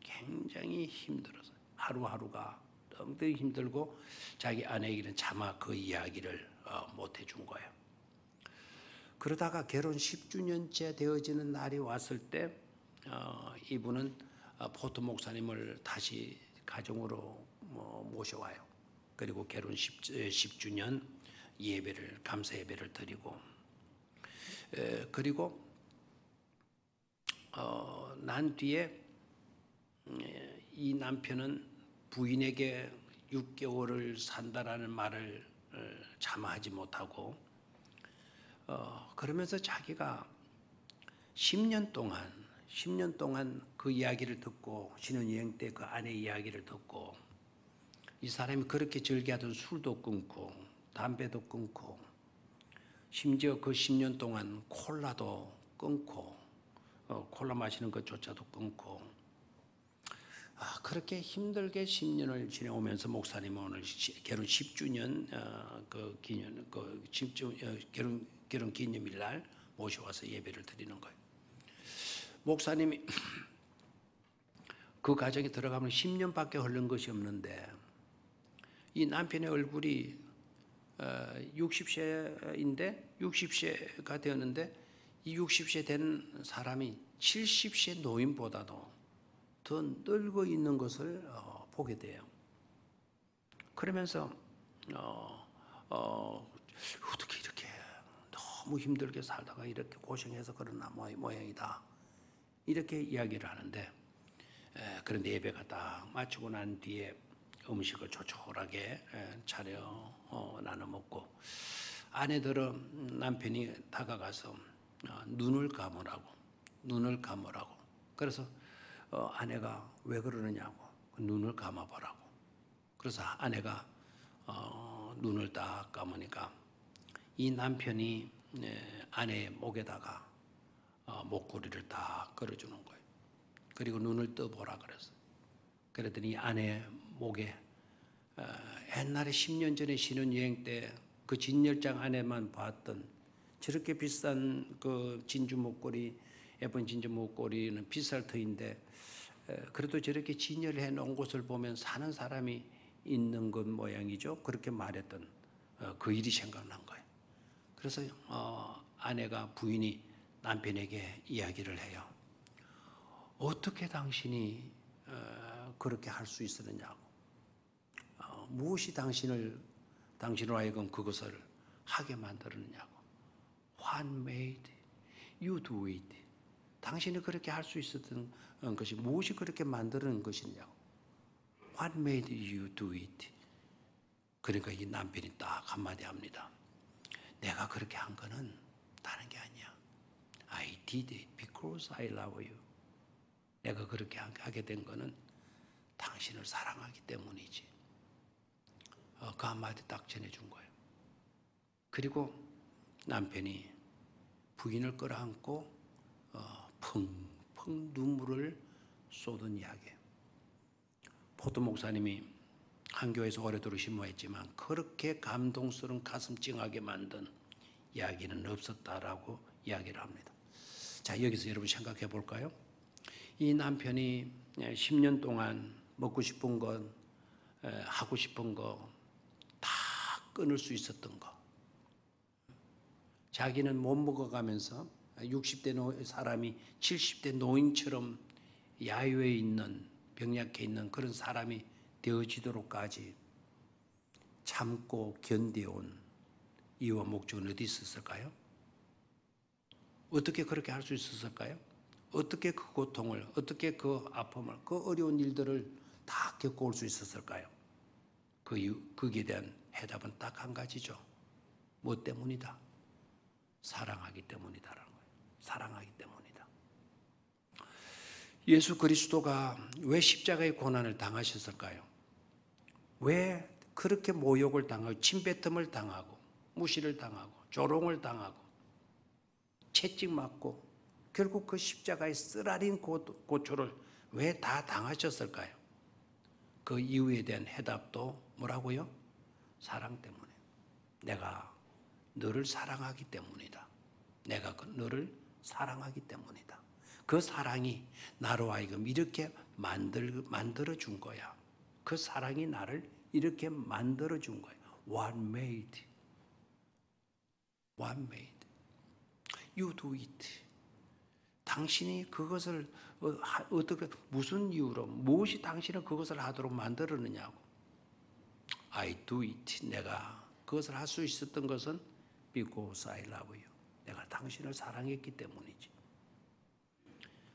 Speaker 1: 굉장히 힘들었어요. 하루하루가 너무 힘들고 자기 아내에게는 차마 그 이야기를 못 해준 거예요. 그러다가 결혼 10주년째 되어지는 날이 왔을 때 이분은 포트 목사님을 다시 가정으로 모셔와요. 그리고 결혼 10주년 예배를, 감사 예배를 드리고, 그리고 난 뒤에 이 남편은 부인에게 6개월을 산다라는 말을 참아하지 못하고, 그러면서 자기가 10년 동안 그 이야기를 듣고, 신혼여행 때 그 아내 이야기를 듣고, 이 사람이 그렇게 즐겨하던 술도 끊고 담배도 끊고 심지어 그 10년 동안 콜라도 끊고 콜라 마시는 것조차도 끊고 그렇게 힘들게 10년을 지내오면서 목사님은 오늘 결혼 10주년 그 기념 결혼 기념일 날 모셔와서 예배를 드리는 거예요. 목사님이 그 가정에 들어가면 10년밖에 흐른 것이 없는데 이 남편의 얼굴이 60세가 되었는데 이 60세 된 사람이 70세 노인보다도 더 늙어 있는 것을 보게 돼요. 그러면서 어떻게 이렇게 너무 힘들게 살다가 이렇게 고생해서 그런 모양이다. 이렇게 이야기를 하는데 그런데 예배가 딱 마치고 난 뒤에 음식을 조촐하게 차려 나눠 먹고 아내들은 남편이 다가가서 눈을 감으라고 그래서 아내가 왜 그러느냐고 눈을 감아보라고 그래서 아내가 눈을 딱 감으니까 이 남편이 아내의 목에다가 목걸이를 딱 걸어주는 거예요. 그리고 눈을 떠보라 그랬어요. 그랬더니 아내 목에 옛날에 10년 전에 신혼여행 때 그 진열장 안에만 봤던 저렇게 비싼 그 진주 목걸이, 예쁜 진주 목걸이는 비쌀 터인데 그래도 저렇게 진열을 해놓은 곳을 보면 사는 사람이 있는 것 모양이죠. 그렇게 말했던 그 일이 생각난 거예요. 그래서 아내가 부인이 남편에게 이야기를 해요. 어떻게 당신이 그렇게 할 수 있었느냐고. 무엇이 당신으로 하여금 그것을 하게 만들었느냐고. What made you do it? 당신이 그렇게 할 수 있었던 것이 무엇이 그렇게 만드는 것이냐고. What made you do it? 그러니까 이 남편이 딱 한마디 합니다. 내가 그렇게 한 거는 다른 게 아니야. I did it because I love you. 내가 그렇게 하게 된 거는 당신을 사랑하기 때문이지. 그 한마디 딱 전해준 거예요. 그리고 남편이 부인을 끌어안고 펑펑 눈물을 쏟은 이야기예요. 포도 목사님이 한 교회에서 오래도록 신모했지만 그렇게 감동스러운 가슴 찡하게 만든 이야기는 없었다라고 이야기를 합니다. 자, 여기서 여러분 생각해 볼까요? 이 남편이 10년 동안 먹고 싶은 것, 하고 싶은 거 다 끊을 수 있었던 거. 자기는 못 먹어가면서 60대 사람이 70대 노인처럼 야유에 있는, 병약해 있는 그런 사람이 되어지도록까지 참고 견뎌온 이유와 목적은 어디 있었을까요? 어떻게 그렇게 할 수 있었을까요? 어떻게 그 고통을, 어떻게 그 아픔을, 그 어려운 일들을 다 겪어올 수 있었을까요? 거기에 대한 해답은 딱 한 가지죠. 뭐 때문이다? 사랑하기 때문이다라는 거예요. 사랑하기 때문이다. 예수 그리스도가 왜 십자가의 고난을 당하셨을까요? 왜 그렇게 모욕을 당하고 침뱉음을 당하고 무시를 당하고 조롱을 당하고 채찍 맞고 결국 그 십자가의 쓰라린 고초를 왜 다 당하셨을까요? 그 이유에 대한 해답도 뭐라고요? 사랑 때문에. 내가 너를 사랑하기 때문이다. 내가 너를 사랑하기 때문이다. 그 사랑이 나로 하여금 이렇게 만들어 준 거야. 그 사랑이 나를 이렇게 만들어 준 거야. What made? What made? You do it. 당신이 그것을 어떻게 무슨 이유로 무엇이 당신을 그것을 하도록 만들었느냐고. I do it. 내가 그것을 할 수 있었던 것은 because I love you. 내가 당신을 사랑했기 때문이지.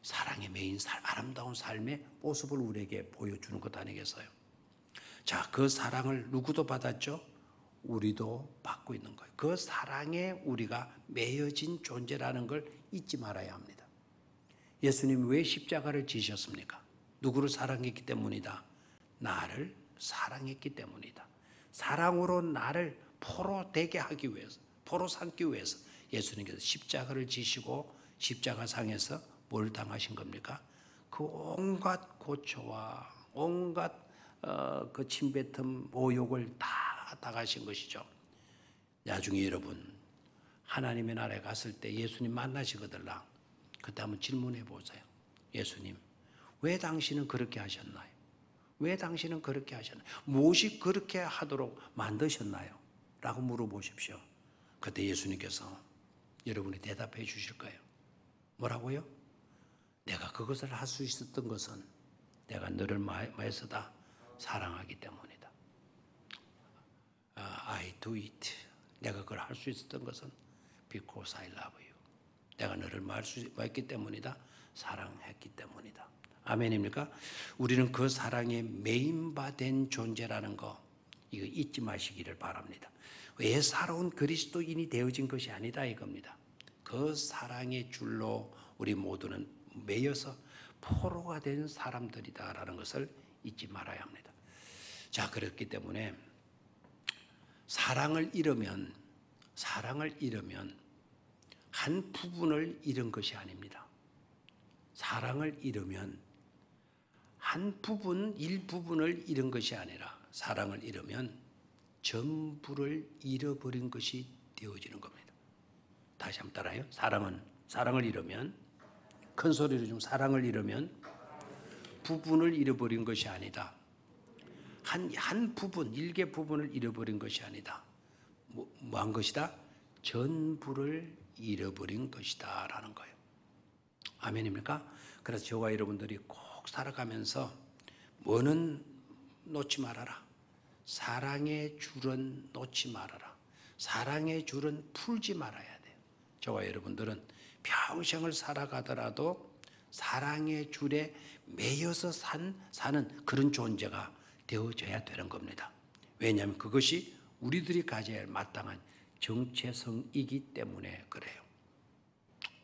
Speaker 1: 사랑의 메인 아름다운 삶의 모습을 우리에게 보여주는 것 아니겠어요? 자, 그 사랑을 누구도 받았죠? 우리도 받고 있는 거예요. 그 사랑에 우리가 매여진 존재라는 걸 잊지 말아야 합니다. 예수님 왜 십자가를 지셨습니까? 누구를 사랑했기 때문이다. 나를 사랑했기 때문이다. 사랑으로 나를 포로 되게 하기 위해서, 포로 삼기 위해서 예수님께서 십자가를 지시고 십자가상에서 뭘 당하신 겁니까? 그 온갖 고초와 온갖 그 침뱉음, 모욕을 다 당하신 것이죠. 나중에 여러분 하나님의 나라에 갔을 때 예수님 만나시거들라. 그때 한번 질문해 보세요. 예수님, 왜 당신은 그렇게 하셨나요? 왜 당신은 그렇게 하셨나요? 무엇이 그렇게 하도록 만드셨나요? 라고 물어보십시오. 그때 예수님께서 여러분이 대답해 주실 거예요. 뭐라고요? 내가 그것을 할 수 있었던 것은 내가 너를 마에서다 사랑하기 때문이다. I do it. 내가 그걸 할 수 있었던 것은 because I love you. 내가 너를 마했기 때문이다. 사랑했기 때문이다. 아멘입니까? 우리는 그 사랑에 메인바된 존재라는 거 이거 잊지 마시기를 바랍니다. 왜 살아온 그리스도인이 되어진 것이 아니다 이겁니다. 그 사랑의 줄로 우리 모두는 매여서 포로가 된 사람들이다라는 것을 잊지 말아야 합니다. 자, 그렇기 때문에 사랑을 잃으면 한 부분을 잃은 것이 아닙니다. 사랑을 잃으면 일부분을 잃은 것이 아니라 사랑을 잃으면 전부를 잃어버린 것이 되어지는 겁니다. 다시 한번 따라해요. 사랑을 잃으면, 큰 소리로 좀, 사랑을 잃으면 부분을 잃어버린 것이 아니다. 한 부분, 일개 부분을 잃어버린 것이 아니다. 뭐한 것이다? 전부를 잃어버린 것이다 라는 거예요. 아멘입니까? 그래서 저와 여러분들이 꼭 살아가면서 뭐는 놓지 말아라. 사랑의 줄은 놓지 말아라. 사랑의 줄은 풀지 말아야 돼요. 저와 여러분들은 평생을 살아가더라도 사랑의 줄에 매여서 사는 그런 존재가 되어져야 되는 겁니다. 왜냐하면 그것이 우리들이 가져야 할 마땅한 정체성이기 때문에 그래요.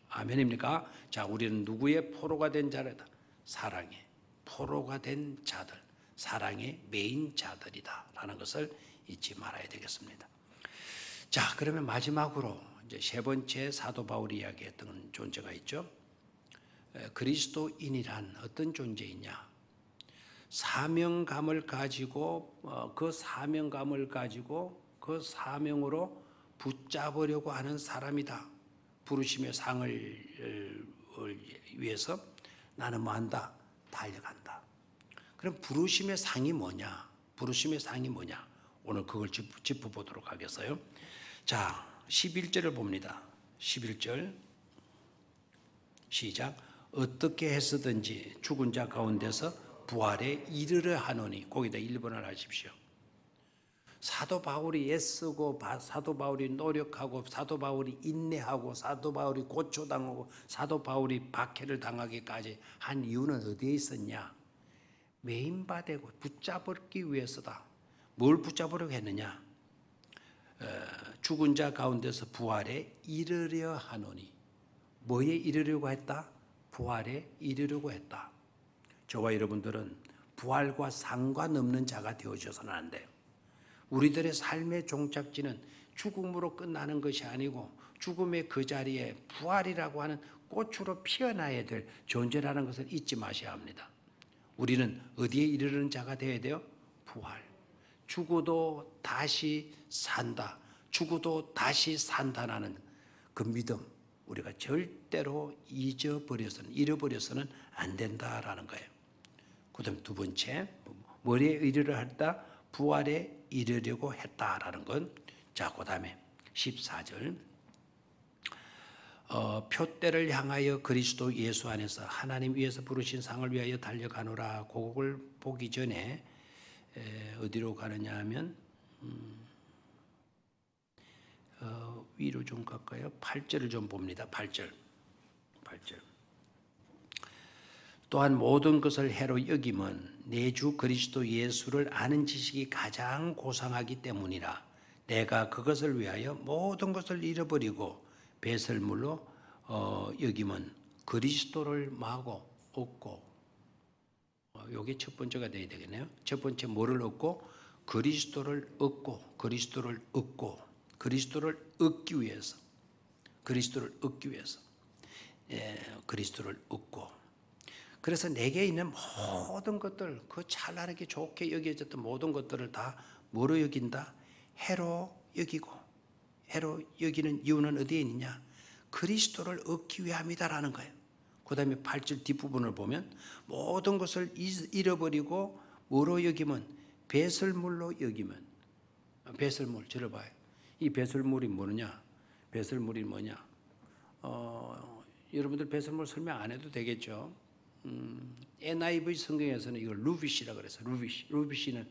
Speaker 1: 아멘입니까? 자, 우리는 누구의 포로가 된 자들이다? 사랑의 포로가 된 자들, 사랑의 메인 자들이다 라는 것을 잊지 말아야 되겠습니다. 자, 그러면 마지막으로 이제 세 번째 사도 바울이 이야기했던 존재가 있죠. 그리스도인이란 어떤 존재이냐? 사명감을 가지고 그 사명으로 붙잡으려고 하는 사람이다. 부르심의 상을 위해서 나는 뭐 한다? 달려간다. 그럼 부르심의 상이 뭐냐? 오늘 그걸 짚어보도록 하겠어요. 자, 11절을 봅니다. 11절 시작. 어떻게 해서든지 죽은 자 가운데서 부활에 이르려 하노니. 거기다 1번을 하십시오. 사도 바울이 애쓰고 사도 바울이 노력하고 사도 바울이 인내하고 사도 바울이 고초당하고 사도 바울이 박해를 당하기까지 한 이유는 어디에 있었냐? 메인바되고 붙잡기 위해서다. 뭘 붙잡으려고 했느냐? 죽은 자 가운데서 부활에 이르려 하노니. 뭐에 이르려고 했다? 부활에 이르려고 했다. 저와 여러분들은 부활과 상관없는 자가 되어져서는 안 돼요. 우리들의 삶의 종착지는 죽음으로 끝나는 것이 아니고 죽음의 그 자리에 부활이라고 하는 꽃으로 피어나야 될 존재라는 것을 잊지 마셔야 합니다. 우리는 어디에 이르는 자가 되어야 돼요? 부활. 죽어도 다시 산다. 죽어도 다시 산다라는 그 믿음, 우리가 절대로 잃어버려서는 안 된다라는 거예요. 그 다음 두 번째, 뭐에 이르려 했다? 부활에 이르려고 했다라는 건, 자, 그 다음에 14절. 표대를 향하여 그리스도 예수 안에서 하나님 위에서 부르신 상을 위하여 달려가노라. 그걸 보기 전에 어디로 가느냐 하면 위로 좀 갈까요? 8절을 좀 봅니다. 8절. 또한 모든 것을 해로 여김은 내 주 그리스도 예수를 아는 지식이 가장 고상하기 때문이라. 내가 그것을 위하여 모든 것을 잃어버리고 배설물로 여김은 그리스도를 마고 얻고, 요게 첫 번째가 되어야 되겠네요. 첫 번째 뭐를 얻고? 그리스도를 얻고, 그리스도를 얻기 위해서, 그리스도를 얻고. 그래서 내게 있는 모든 것들, 그 찬란하게 좋게 여겨졌던 모든 것들을 다 뭐로 여긴다? 해로 여기고, 해로 여기는 이유는 어디에 있느냐? 그리스도를 얻기 위함이다라는 거예요. 그 다음에 8절 뒷부분을 보면 모든 것을 잃어버리고 뭐로 여기면? 배설물로 여기면. 배설물, 들어봐요. 이 배설물이 뭐냐? 배설물이 뭐냐? 여러분들 배설물 설명 안 해도 되겠죠? NIV 성경에서는 이걸 루비시라고 그래서 루비시는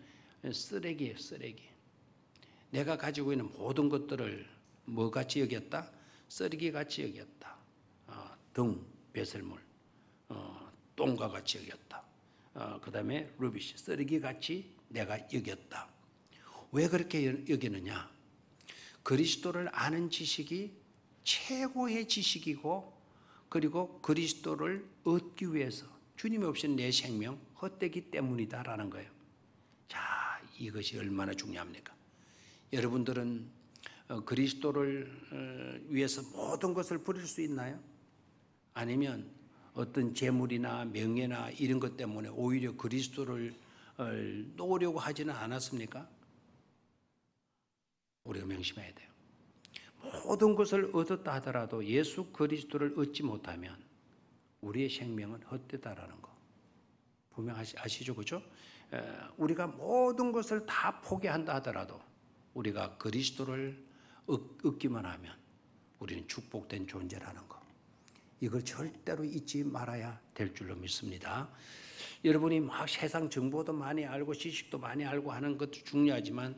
Speaker 1: 쓰레기예요, 쓰레기. 내가 가지고 있는 모든 것들을 뭐 같이 여겼다? 쓰레기 같이 여겼다. 등, 배설물, 똥과 같이 여겼다. 그 다음에 루비시, 쓰레기 같이 내가 여겼다. 왜 그렇게 여기느냐? 그리스도를 아는 지식이 최고의 지식이고, 그리고 그리스도를 얻기 위해서 주님 없이는 내 생명 헛되기 때문이다라는 거예요. 자, 이것이 얼마나 중요합니까? 여러분들은 그리스도를 위해서 모든 것을 버릴 수 있나요? 아니면 어떤 재물이나 명예나 이런 것 때문에 오히려 그리스도를 놓으려고 하지는 않았습니까? 우리가 명심해야 돼요. 모든 것을 얻었다 하더라도 예수 그리스도를 얻지 못하면 우리의 생명은 헛되다라는 거 분명 아시죠? 그렇죠? 우리가 모든 것을 다 포기한다 하더라도 우리가 그리스도를 얻기만 하면 우리는 축복된 존재라는 거, 이걸 절대로 잊지 말아야 될 줄로 믿습니다. 여러분이 막 세상 정보도 많이 알고 지식도 많이 알고 하는 것도 중요하지만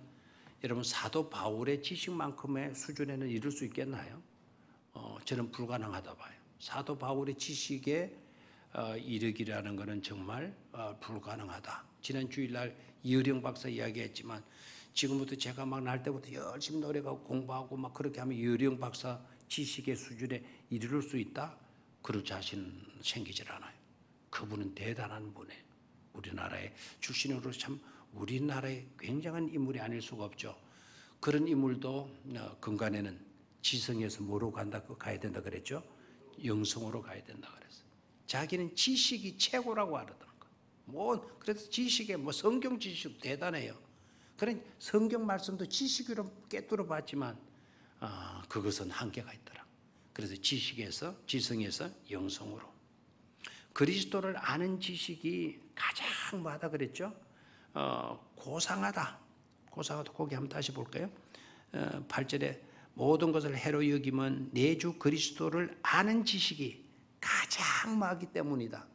Speaker 1: 여러분 사도 바울의 지식만큼의 수준에는 이룰 수 있겠나요? 저는 불가능하다 봐요. 사도 바울의 지식에 이르기라는 것은 정말 불가능하다. 지난 주일날 이어령 박사 이야기했지만 지금부터 제가 막 날 때부터 열심히 노력하고 공부하고 막 그렇게 하면 이어령 박사 지식의 수준에 이르를 수 있다? 그럴 자신 생기질 않아요. 그분은 대단한 분이에요. 우리나라의 출신으로 참 우리나라의 굉장한 인물이 아닐 수가 없죠. 그런 인물도 근간에는 지성에서 뭐로 가야 된다 그랬죠? 영성으로 가야 된다 그랬어요. 자기는 지식이 최고라고 하더라는 거예요. 그래서 지식에 성경 지식도 대단해요. 그런 성경 말씀도 지식으로 꿰뚫어 봤지만 그것은 한계가 있더라. 그래서 지성에서 영성으로. 그리스도를 아는 지식이 가장 뭐하다 그랬죠? 고상하다. 거기 한번 다시 볼까요? 8절에 모든 것을 해로 여기면 내 주 그리스도를 아는 지식이 가장 많기 때문이다.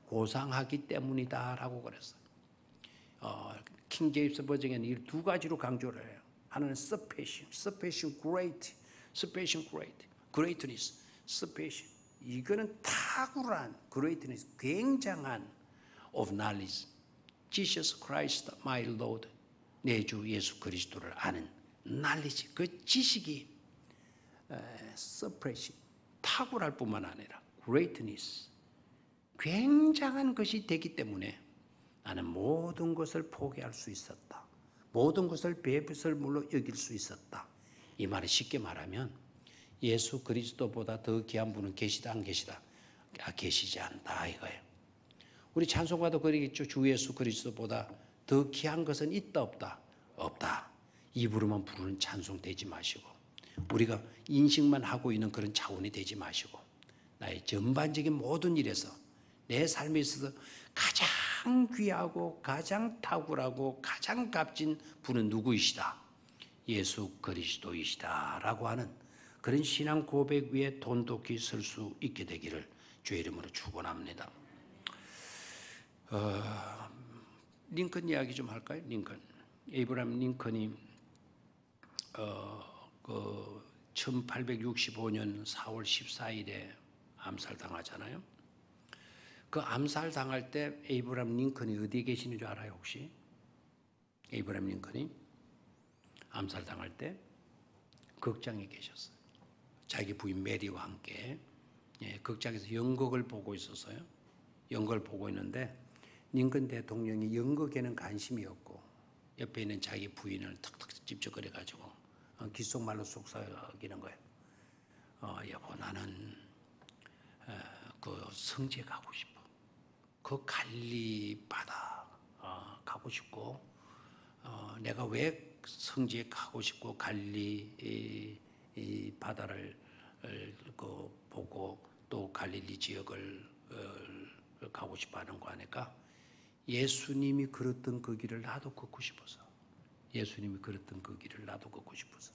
Speaker 1: 고상하기 때문이다 라고 그랬어요. 킹 제임스 버전에는 이 두 가지로 강조를 해요. 하나는 sufficient, greatness, sufficient. 이거는 탁월한 greatness, 굉장한 of knowledge. Jesus Christ, my Lord, 내 주 예수 그리스도를 아는 knowledge, 그 지식이 sufficient, 탁월할 뿐만 아니라 greatness, 굉장한 것이 되기 때문에 나는 모든 것을 포기할 수 있었다. 모든 것을 배설물로 여길 수 있었다. 이 말을 쉽게 말하면 예수 그리스도보다 더 귀한 분은 계시다 안 계시다? 계시지 않다 이거예요. 우리 찬송가도 그러겠죠. 주 예수 그리스도보다 더 귀한 것은 있다 없다? 없다. 입으로만 부르는 찬송 되지 마시고 우리가 인식만 하고 있는 그런 차원이 되지 마시고 나의 전반적인 모든 일에서 내 삶에 있어서 가장 귀하고 가장 탁월하고 가장 값진 분은 누구이시다? 예수 그리스도이시다라고 하는 그런 신앙 고백 위에 돈독히 설 수 있게 되기를 주의 이름으로 축원합니다. 링컨 이야기 좀 할까요? 링컨. 에이브라함 링컨이 1865년 4월 14일에 암살당하잖아요. 그 암살당할 때 에이브라함 링컨이 어디에 계시는 줄 알아요, 혹시? 에이브라함 링컨이 암살당할 때 극장에 계셨어요. 자기 부인 메리와 함께 극장에서 연극을 보고 있었어요. 연극을 보고 있는데 링컨 대통령이 연극에는 관심이 없고 옆에 있는 자기 부인을 턱턱 찝쩍거려가지고 귓속말로 속삭이는 거예요. 여보, 나는 그 성지에 가고 싶어. 그 갈릴리 바다 가고 싶고 내가 왜 성지에 가고 싶고 갈릴리 이 바다를 보고 또 갈릴리 지역을 가고 싶어 하는 거 아니까 예수님이 걸었던 그 길을 나도 걷고 싶어서 예수님이 걸었던 그 길을 나도 걷고 싶어서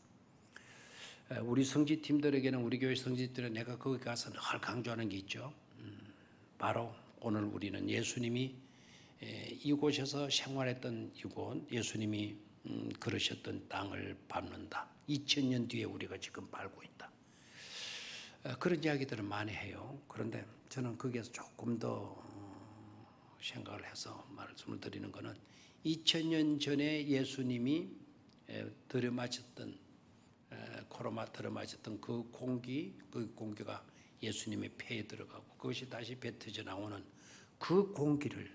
Speaker 1: 우리 성지팀들에게는 우리 교회 성지팀들은 내가 거기 가서 늘 강조하는 게 있죠. 바로 오늘 우리는 예수님이 이곳에서 생활했던 이곳 예수님이 걸으셨던 땅을 밟는다. 2000년 뒤에 우리가 지금 밟고 있다. 그런 이야기들을 많이 해요. 그런데 저는 거기에서 조금 더 생각을 해서 말씀을 드리는 것은 2000년 전에 예수님이 들여마셨던 코로나 들여마셨던 그 공기가 예수님의 폐에 들어가고 그것이 다시 뱉어져 나오는 그 공기를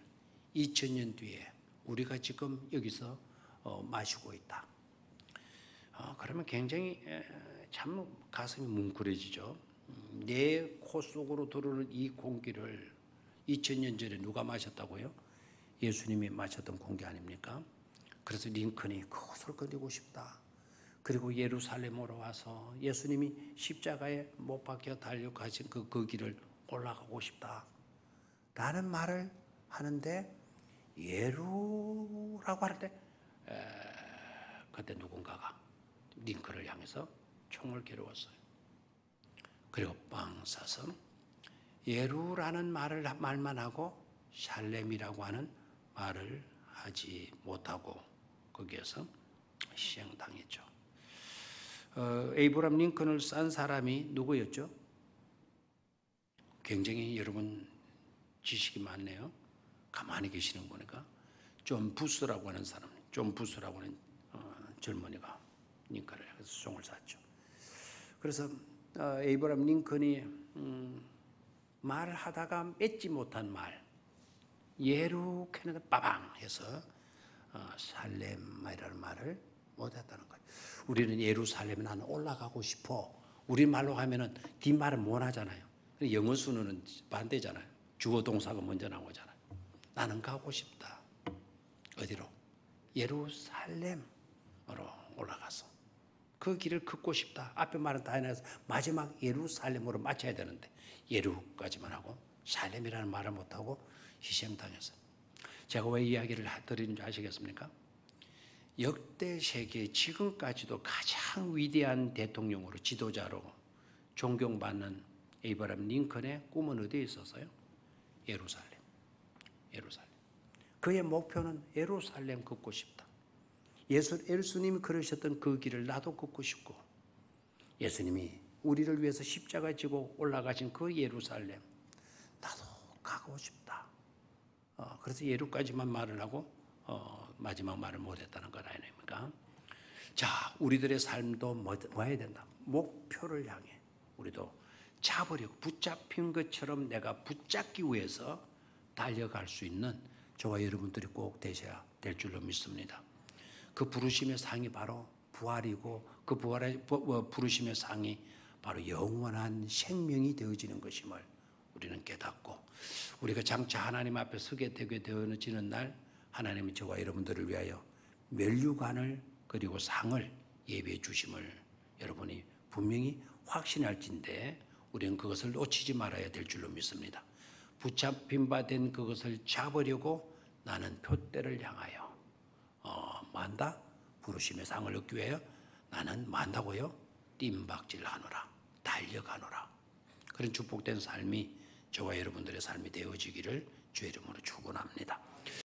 Speaker 1: 2000년 뒤에 우리가 지금 여기서 마시고 있다. 그러면 굉장히 참 가슴이 뭉클해지죠. 내 코 속으로 들어오는 이 공기를 2000년 전에 누가 마셨다고요? 예수님이 마셨던 공기 아닙니까? 그래서 링컨이 그것을 거두고 싶다. 그리고 예루살렘으로 와서 예수님이 십자가에 못 박혀 달려가신 그 길을 올라가고 싶다. 라는 말을 하는데 예루라고 할 때 그때 누군가가 링컨을 향해서 총을 겨루었어요. 그리고 빵 쏴서 예루라는 말만 하고 샬렘이라고 하는 말을 하지 못하고 거기에서 희생당했죠. 에이브람 링컨을 싼 사람이 누구였죠? 굉장히 여러분 지식이 많네요. 가만히 계시는 거니까 존 부스라고 하는 사람, 존 부스라고 하는 젊은이가 링컨을 해서 총을 쐈죠. 그래서 에이브람 링컨이 말을 하다가 맺지 못한 말, 예루케는 빠방 해서 살렘이라는 말을 못했다는 거예요. 우리는 예루살렘에 나는 올라가고 싶어. 우리 말로 하면은 뒷말은 못 하잖아요. 영어 순어는 반대잖아요. 주어 동사가 먼저 나오잖아요. 나는 가고 싶다. 어디로? 예루살렘으로 올라가서 그 길을 걷고 싶다. 앞에 말은 다 해놔서 마지막 예루살렘으로 마쳐야 되는데 예루까지만 하고 살렘이라는 말을 못하고 희생당했어요. 제가 왜 이야기를 드리는 줄 아시겠습니까? 역대 세계 지금까지도 가장 위대한 대통령으로 지도자로 존경받는 에이브람 링컨의 꿈은 어디에 있었어요? 예루살렘. 그의 목표는 예루살렘 걷고 싶다. 예수님이 걸으셨던 그 길을 나도 걷고 싶고 예수님이 우리를 위해서 십자가 지고 올라가신 그 예루살렘 나도 가고 싶다. 그래서 예루까지만 말을 하고 마지막 말을 못했다는 것 아닙니까? 자, 우리들의 삶도 뭐 해야 된다? 목표를 향해 우리도 잡으려고 붙잡힌 것처럼 내가 붙잡기 위해서 달려갈 수 있는 저와 여러분들이 꼭 되셔야 될 줄로 믿습니다. 그 부르심의 상이 바로 부활이고 그 부르심의 상이 바로 영원한 생명이 되어지는 것임을 우리는 깨닫고 우리가 장차 하나님 앞에 서게 되게 되어지는 날 하나님은 저와 여러분들을 위하여 면류관을 그리고 상을 예비해 주심을 여러분이 분명히 확신할진데 우리는 그것을 놓치지 말아야 될 줄로 믿습니다. 붙잡힌 바 된 그것을 잡으려고 나는 표대를 향하여 만다 부르심의 상을 얻기 위하여 나는 만다고요 뜀박질하노라 달려가노라. 그런 축복된 삶이 저와 여러분들의 삶이 되어지기를 주의 이름으로 축원합니다.